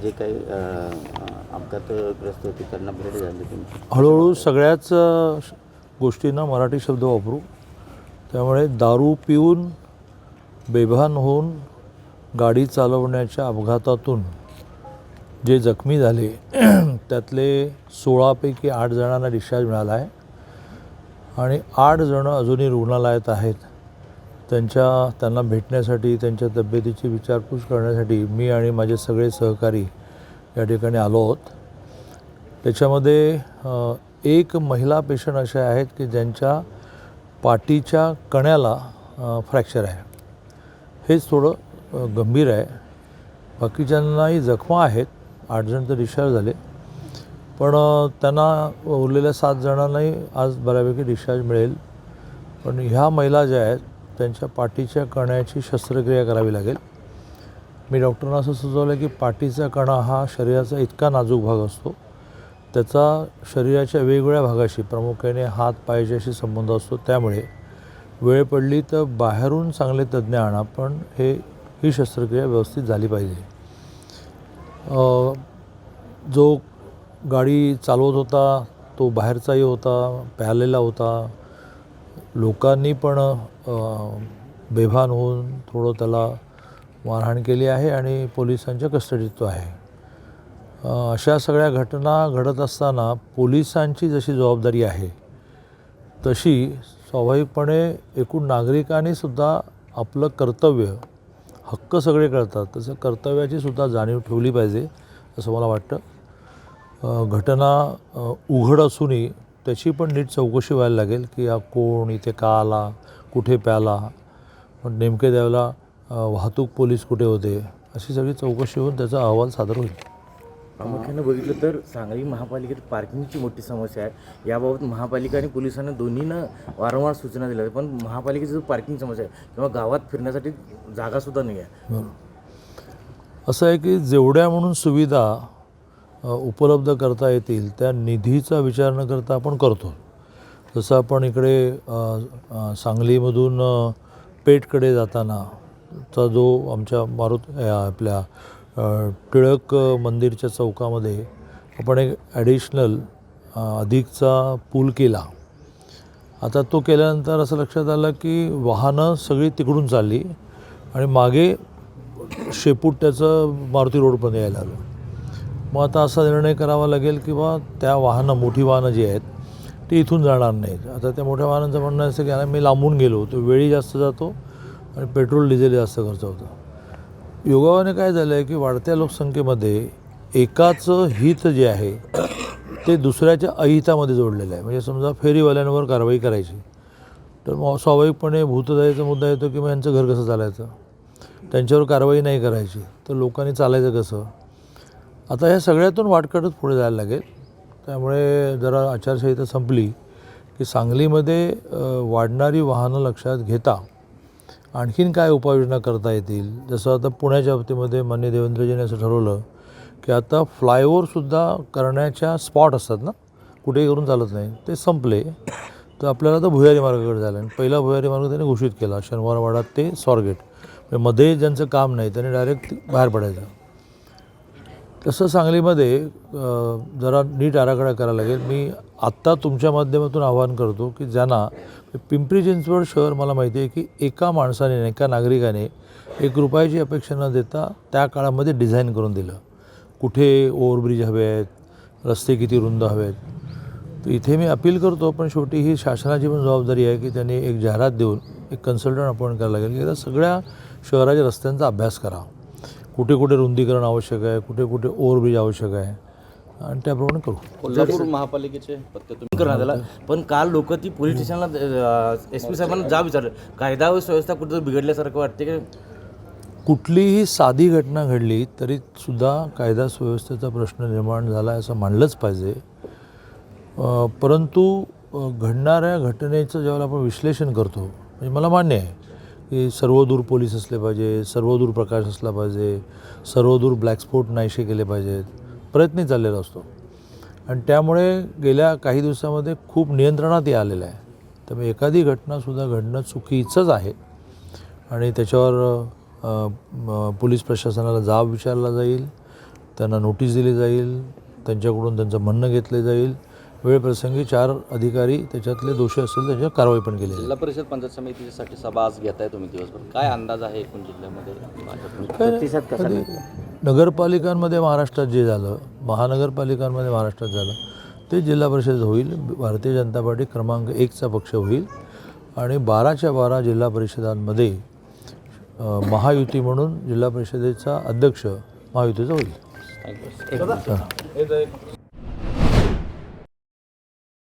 जे काही अपघातग्रस्त होते त्यांना भेट झाली तुमची? हळूहळू सगळ्याच गोष्टींना मराठी शब्द वापरू. त्यामुळे दारू पिऊन बेभान होऊन गाडी चालवण्याच्या अपघातातून जे जखमी झाले त्यातले 16पैकी 8 जणांना डिस्चार्ज मिळाला आहे आणि 8 जणं अजूनही रुग्णालयात आहेत. त्यांना भेटण्यासाठी, त्यांच्या तब्येतीची विचारपूस करण्यासाठी मी आणि माझे सगळे सहकारी या ठिकाणी आलो आहोत. त्याच्यामध्ये एक महिला पेशंट असे आहेत की ज्यांच्या पाठीच्या कण्याला फ्रॅक्चर आहे. हेच थोडं गंभीर आहे. बाकीच्यांनाही जखमा आहेत. 8 जण तर डिस्चार्ज झाले, पण त्यांना उरलेल्या 7 जणांनाही आज बऱ्यापैकी डिस्चार्ज मिळेल. पण ह्या महिला ज्या आहेत त्यांच्या पाठीच्या कण्याची शस्त्रक्रिया करावी लागेल. मी डॉक्टरांना असं सुचवलं की पाठीचा कणा हा शरीराचा इतका नाजूक भाग असतो, त्याचा शरीराच्या वेगवेगळ्या भागाशी प्रामुख्याने हात पायाच्याशी संबंध असतो. त्यामुळे वेळ पडली तर बाहेरून चांगले तज्ज्ञ आणा, पण ही शस्त्रक्रिया व्यवस्थित झाली पाहिजे. जो गाडी चालवत होता तो बाहेरचाही होता, प्यालेला होता. लोकांनी पण बेभान होऊन थोडं त्याला मारहाण केली आहे आणि पोलिसांच्या कस्टडीत तो आहे. अशा सगळ्या घटना घडत असताना पोलिसांची जशी जबाबदारी आहे तशी स्वाभाविकपणे एकूण नागरिकांनीसुद्धा आपलं कर्तव्य, हक्क सगळे कळतात तसं कर्तव्याची सुद्धा जाणीव ठेवली पाहिजे असं मला वाटतं. घटना उघड असूनही त्याची पण नीट चौकशी व्हायला लागेल की हा कोण, इथे का आला, कुठे प्याला, पण नेमके त्यावेळेला वाहतूक पोलीस कुठे होते, अशी सगळी चौकशी होऊन त्याचा अहवाल सादर होईल. प्रामुख्याने बघितलं तर सांगली महापालिकेत पार्किंगची मोठी समस्या आहे. याबाबत महापालिका आणि पोलिसांना दोन्हीनं वारंवार सूचना दिल्या, पण महापालिकेची जो पार्किंग समस्या आहे किंवा गावात फिरण्यासाठी जागासुद्धा नाही आहे. असं आहे की जेवढ्या म्हणून सुविधा उपलब्ध करता येतील त्या निधीचा विचार न करता आपण करतो. जसं आपण इकडे सांगलीमधून पेठकडे जाताना चा जो आमच्या आपल्या टिळक मंदिरच्या चौकामध्ये आपण एक ॲडिशनल अधिकचा पूल केला. आता तो केल्यानंतर असं लक्षात आलं की वाहनं सगळी तिकडून चालली आणि मागे शेपूट त्याचं मारुती रोडपर्यंत यायला आलं. मग आता असा निर्णय करावा लागेल की बा त्या मोठी वाहनं जी आहेत ती इथून जाणार नाहीत. आता त्या मोठ्या वाहनांचं म्हणणं असं की मी लांबून गेलो तो वेळी जास्त जातो आणि पेट्रोल डिझेल जास्त खर्च होतो. योगाने काय झालं आहे की वाढत्या लोकसंख्येमध्ये एकाचं हित जे आहे ते दुसऱ्याच्या अहितामध्ये जोडलेलं आहे. म्हणजे समजा फेरीवाल्यांवर कारवाई करायची तर मग स्वाभाविकपणे भूतदयेचा मुद्दा येतो की मग यांचं घर कसं चालायचं, त्यांच्यावर कारवाई नाही करायची तर लोकांनी चालायचं कसं. आता ह्या सगळ्यातून वाट काढत पुढे जायला लागेल. त्यामुळे जरा आचारसंहिता संपली की सांगलीमध्ये वाढणारी वाहनं लक्षात घेता आणखीन काय उपाययोजना करता येतील. जसं आता पुण्याच्या बाबतीमध्ये माननीय देवेंद्रजींनी असं ठरवलं की आता फ्लायओव्हरसुद्धा करण्याच्या स्पॉट असतात ना, कुठेही करून चालत नाही, ते संपले. तर आपल्याला आता भुयारी मार्गाकडे झालं आणि पहिला भुयारी मार्ग त्यांनी घोषित केला शनिवारवाडा ते स्वारगेट. मध्ये ज्यांचं काम नाही त्यांनी डायरेक्ट बाहेर पडायचं. तसं सांगलीमध्ये जरा नीट आराखडा करायला लागेल. मी आत्ता तुमच्या माध्यमातून आवाहन करतो की ज्यांना पिंपरी चिंचवड शहर मला माहिती आहे की एका माणसाने, एका नागरिकाने 1 रुपयाची अपेक्षा न देता त्या काळामध्ये डिझाईन करून दिलं. कुठे ओव्हरब्रिज हवे आहेत, रस्ते किती रुंद हवेत. तर इथे मी अपील करतो, पण शेवटी ही शासनाची पण जबाबदारी आहे की त्यांनी एक जाहिरात देऊन एक कन्सल्टंट अपॉइंट करायला लागेल की आता सगळ्या शहराच्या रस्त्यांचा अभ्यास करा. कुठे कुठे रुंदीकरण आवश्यक आहे, कुठे कुठे ओव्हरब्रिज आवश्यक आहे आणि त्याप्रमाणे करू. कोल्हापूर महापालिकेचे पत्ते तुम्ही करण्यात आला, पण काल लोक ती पोलीस स्टेशनला SP साहेबांना जा विचारलं. कायदा व व्यवस्था कुठेतरी बिघडल्यासारखं वाटते की कुठलीही साधी घटना घडली तरी सुद्धा कायदा सुव्यवस्थेचा प्रश्न निर्माण झाला आहे असं मानलंच पाहिजे. परंतु घडणाऱ्या घटनेचं ज्यावेळेला आपण विश्लेषण करतो, म्हणजे मला मान्य आहे की सर्वदूर पोलीस असले पाहिजे, सर्वदूर प्रकाश असला पाहिजे, सर्वदूर ब्लॅक स्पॉट नाहीसे केले पाहिजेत, प्रयत्न चाललेला असतो आणि त्यामुळे गेल्या काही दिवसामध्ये खूप नियंत्रणात आलेलं आहे. त्यामुळे एखादी घटनासुद्धा घडणं चुकीचंच आहे आणि त्याच्यावर पोलीस प्रशासनाला जाब विचारला जाईल. त्यांना नोटीस दिली जाईल, त्यांच्याकडून त्यांचं म्हणणं घेतलं जाईल. वेळप्रसंगी 4 अधिकारी त्याच्यातले दोषी असतील त्यांच्यावर कारवाई पण केली जाईल. जिल्हा परिषद पंचायत समितीसाठी सभा आज घेताय तुम्ही दिवसभर, काय अंदाज आहे एकूण जिल्ह्यामध्ये भाजपने? प्रतिसाद कसा कधी नगरपालिकांमध्ये महाराष्ट्रात जे झालं, महानगरपालिकांमध्ये महाराष्ट्रात झालं ते जिल्हा परिषद होईल. भारतीय जनता पार्टी क्रमांक 1चा पक्ष होईल आणि 12च्या 12 जिल्हा परिषदांमध्ये महायुती म्हणून जिल्हा परिषदेचा अध्यक्ष महायुतीचा होईल. थँक्यू.